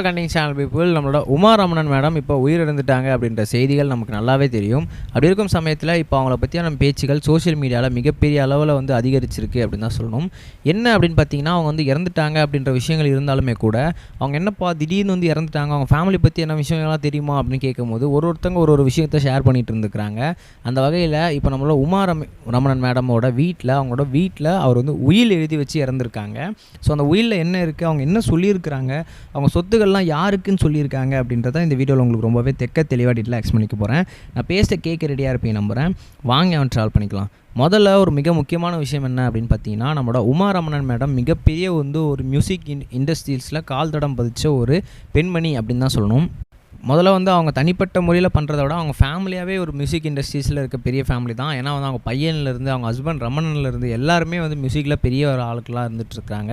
கண்டிங் channel people நம்மளோட Uma Ramanan madam இப்போ உயிரிழந்துட்டாங்க அப்படின்ற செய்திகள் நமக்கு நல்லாவே தெரியும். அப்படி இருக்கும் சமயத்தில் இப்போ அவங்கள பற்றியான பேச்சுகள் சோஷியல் மீடியாவில் மிகப்பெரிய அளவில் வந்து அதிகரிச்சிருக்கு அப்படின்னு தான் சொல்லணும். என்ன அப்படின்னு பார்த்தீங்கன்னா, அவங்க வந்து இறந்துட்டாங்க அப்படின்ற விஷயங்கள் இருந்தாலுமே கூட அவங்க என்னப்பா திடீர்னு வந்து இறந்துட்டாங்க, அவங்க ஃபேமிலி பற்றி என்ன விஷயங்கள்லாம் தெரியுமா அப்படின்னு கேட்கும்போது ஒருத்தங்க ஒரு விஷயத்தை ஷேர் பண்ணிட்டு இருந்துக்கிறாங்க. அந்த வகையில் இப்போ நம்மளோட உமா ரமணன் மேடமோட வீட்டில் அவங்களோட வீட்டில் அவர் வந்து உயில் எழுதி வச்சு இறந்துருக்காங்க. ஸோ அந்த உயிலில் என்ன இருக்குது, அவங்க என்ன சொல்லியிருக்கிறாங்க, அவங்க சொத்துக்கள்லாம் யாருக்குன்னு சொல்லியிருக்காங்க அப்படின்றத இந்த வீடியோவில் உங்களுக்கு ரொம்பவே தெளிவாக டீட்டெயிலாக எக்ஸ்பிளைன் பண்ணிக்க போகிறேன். நான் பேச கேட்க ரெடியாக இருப்பேன் நம்புகிறேன். வாங்க அவன் ட்ராவல் பண்ணிக்கலாம். முதல்ல ஒரு மிக முக்கியமான விஷயம் என்ன அப்படின்னு பார்த்தீங்கன்னா, நம்மளோட உமா ரமணன் மேடம் மிகப்பெரிய வந்து ஒரு மியூசிக் இண்டஸ்ட்ரீஸில் கால் தடம் பதிச்ச ஒரு பெண்மணி அப்படின்னு தான் சொல்லணும். முதல்ல வந்து அவங்க தனிப்பட்ட முறையில் பண்ணுறத விட அவங்க ஃபேமிலியாகவே ஒரு மியூசிக் இண்டஸ்ட்ரீஸில் இருக்க பெரிய ஃபேமிலி தான். ஏன்னா வந்து அவங்க பையன்லேருந்து அவங்க ஹஸ்பண்ட் ரமணன்லேருந்து எல்லாருமே வந்து மியூசிக்கில் பெரிய ஒரு ஆளுக்கெல்லாம் இருந்துகிட்ருக்காங்க.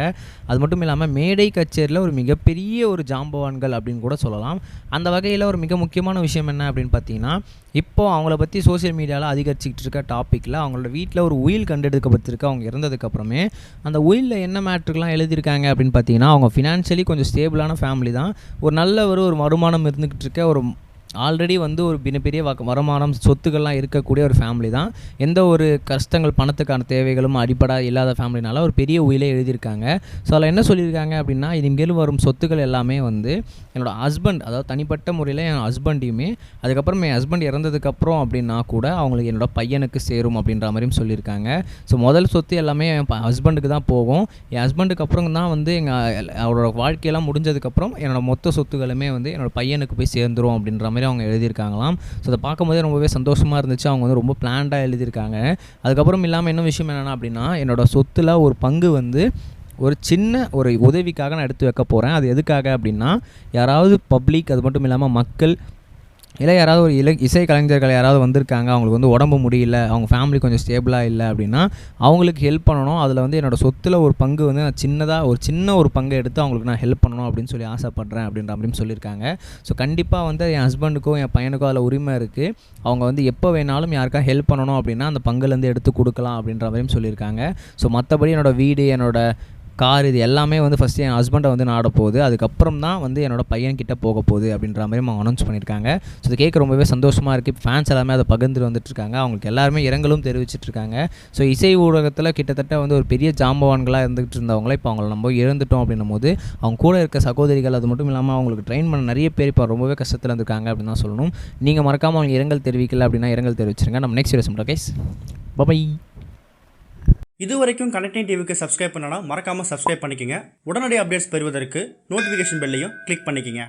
அது மட்டும் இல்லாமல் மேடை கச்சேரியில் ஒரு மிகப்பெரிய ஒரு ஜாம்பவான்கள் அப்படின்னு கூட சொல்லலாம். அந்த வகையில் ஒரு மிக முக்கியமான விஷயம் என்ன அப்படின்னு பார்த்தீங்கன்னா, இப்போது அவங்கள பற்றி சோஷியல் மீடியாவில் அதிகரிச்சிக்கிட்டு இருக்க டாப்பிக்கில் அவங்களோட வீட்டில் ஒரு உயில் கண்டெடுக்கப்பட்டிருக்கு. அவங்க இறந்ததுக்கப்புறமே அந்த உயிலில் என்ன மேட்ருக்கெலாம் எழுதியிருக்காங்க அப்படின்னு பார்த்தீங்கன்னா, அவங்க ஃபினான்ஷியலி கொஞ்சம் ஸ்டேபிளான ஃபேமிலி தான். ஒரு நல்ல ஒரு வருமானம் இருந்துக்கிட்டு இருக்க ஒரு ஆல்ரெடி வந்து ஒரு பெரிய வருமானம் சொத்துக்கள்லாம் இருக்கக்கூடிய ஒரு ஃபேமிலி தான். எந்த ஒரு கஷ்டங்கள் பணத்துக்கான தேவைகளும் அடிப்படை இல்லாத ஃபேமிலினால ஒரு பெரிய உயிலே எழுதியிருக்காங்க. ஸோ அதில் என்ன சொல்லியிருக்காங்க அப்படின்னா, இனிமேல் வரும் சொத்துக்கள் எல்லாமே வந்து என்னோடய ஹஸ்பண்ட், அதாவது தனிப்பட்ட முறையில் என் ஹஸ்பண்டையுமே, அதுக்கப்புறம் என் ஹஸ்பண்ட் இறந்ததுக்கப்புறம் அப்படின்னா கூட அவங்களுக்கு என்னோடய பையனுக்கு சேரும் அப்படின்ற மாதிரியும் சொல்லியிருக்காங்க. ஸோ முதல் சொத்து எல்லாமே என் ஹஸ்பண்டுக்கு தான் போகும். என் ஹஸ்பண்டுக்கு அப்புறம் தான் வந்து அவரோட வாழ்க்கையெல்லாம் முடிஞ்சதுக்கப்புறம் என்னோடய மொத்த சொத்துக்களுமே வந்து என்னோடய பையனுக்கு போய் சேர்ந்துரும் அப்படின்ற மாதிரி அவங்க எழுதியிருக்காங்களாம். ஸோ அதை பார்க்கும்போதே ரொம்பவே சந்தோஷமாக இருந்துச்சு. அவங்க வந்து ரொம்ப பிளான்டாக எழுதியிருக்காங்க. அதுக்கப்புறம் இல்லாமல் இன்னும் விஷயம் என்னென்னா அப்படின்னா, என்னோடய சொத்தில் ஒரு பங்கு வந்து ஒரு சின்ன ஒரு உதவிக்காக நான் எடுத்து வைக்க போகிறேன். அது எதுக்காக அப்படின்னா, யாராவது பப்ளிக், அது மட்டும் இல்லாமல் மக்கள், இல்லை யாராவது ஒரு இசை கலைஞர்கள் யாராவது வந்திருக்காங்க, அவங்களுக்கு வந்து உடம்பு முடியல, அவங்க ஃபேமிலி கொஞ்சம் ஸ்டேபிளாக இல்லை அப்படின்னா அவங்களுக்கு ஹெல்ப் பண்ணணும். அதில் வந்து என்னோடய சொத்தில் ஒரு பங்கு வந்து நான் சின்ன ஒரு பங்கை எடுத்து அவங்களுக்கு நான் ஹெல்ப் பண்ணணும் அப்படின்னு சொல்லி ஆசைப்பட்றேன் அப்படின்ற மாதிரியும் சொல்லியிருக்காங்க. ஸோ கண்டிப்பாக வந்து என் ஹஸ்பண்டுக்கும் என் பையனுக்கும் அதில் உரிமை இருக்குது. அவங்க வந்து எப்போ வேணாலும் யாருக்கா ஹெல்ப் பண்ணணும் அப்படின்னா அந்த பங்குலேருந்து எடுத்து கொடுக்கலாம் அப்படின்ற மாதிரியும் சொல்லியிருக்காங்க. ஸோ மற்றபடி என்னோடய வீடு, என்னோடய கார், இது எல்லாமே வந்து ஃபஸ்ட்டு என் ஹஸ்பண்டை வந்து நாட போகுது, அதுக்கப்புறம் தான் வந்து என்னோடய பையன்கிட்ட போக போகுது அப்படின்ற மாதிரி அவங்க அனௌன்ஸ் பண்ணியிருக்காங்க. ஸோ இது கேட்க ரொம்பவே சந்தோஷமாக இருக்குது. ஃபேன்ஸ் எல்லாமே அதை பகிர்ந்துட்டு வந்துட்டுருக்காங்க. அவங்களுக்கு எல்லாருமே இரங்கலும் தெரிவிச்சிட்ருக்காங்க. ஸோ இசை ஊடகத்தில் கிட்டத்தட்ட வந்து ஒரு பெரிய ஜாம்பவான்களாக இருந்துகிட்டு இருந்தவங்கள இப்போ அவங்கள நம்ம இழந்துட்டோம் அப்படின்னும் போது அவங்க கூட இருக்க சகோதரிகள், அது மட்டும் இல்லாமல் அவங்களுக்கு ட்ரெயின் பண்ண நிறைய பேர் இப்போ ரொம்பவே கஷ்டத்தில் இருந்திருக்காங்க அப்படின்னு தான் சொல்லணும். நீங்கள் மறக்காமல் அவங்க இரங்கல் தெரிவிக்கல அப்படின்னா இரங்கல் தெரிவிச்சிருங்க. நம்ம நெக்ஸ்ட் வீடியோ சொல்கிறோம் கைஸ். பை. இது வரைக்கும் கனெக்டிங் டிவிக்கு சப்ஸ்கிரைப் பண்ணனா மறக்காமல் சப்ஸ்கிரைப் பண்ணிக்கங்க. உடனடி அப்டேட்ஸ் பெறுவதற்கு நோட்டிஃபிகேஷன் பெல்லையும் கிளிக் பண்ணிக்கங்க.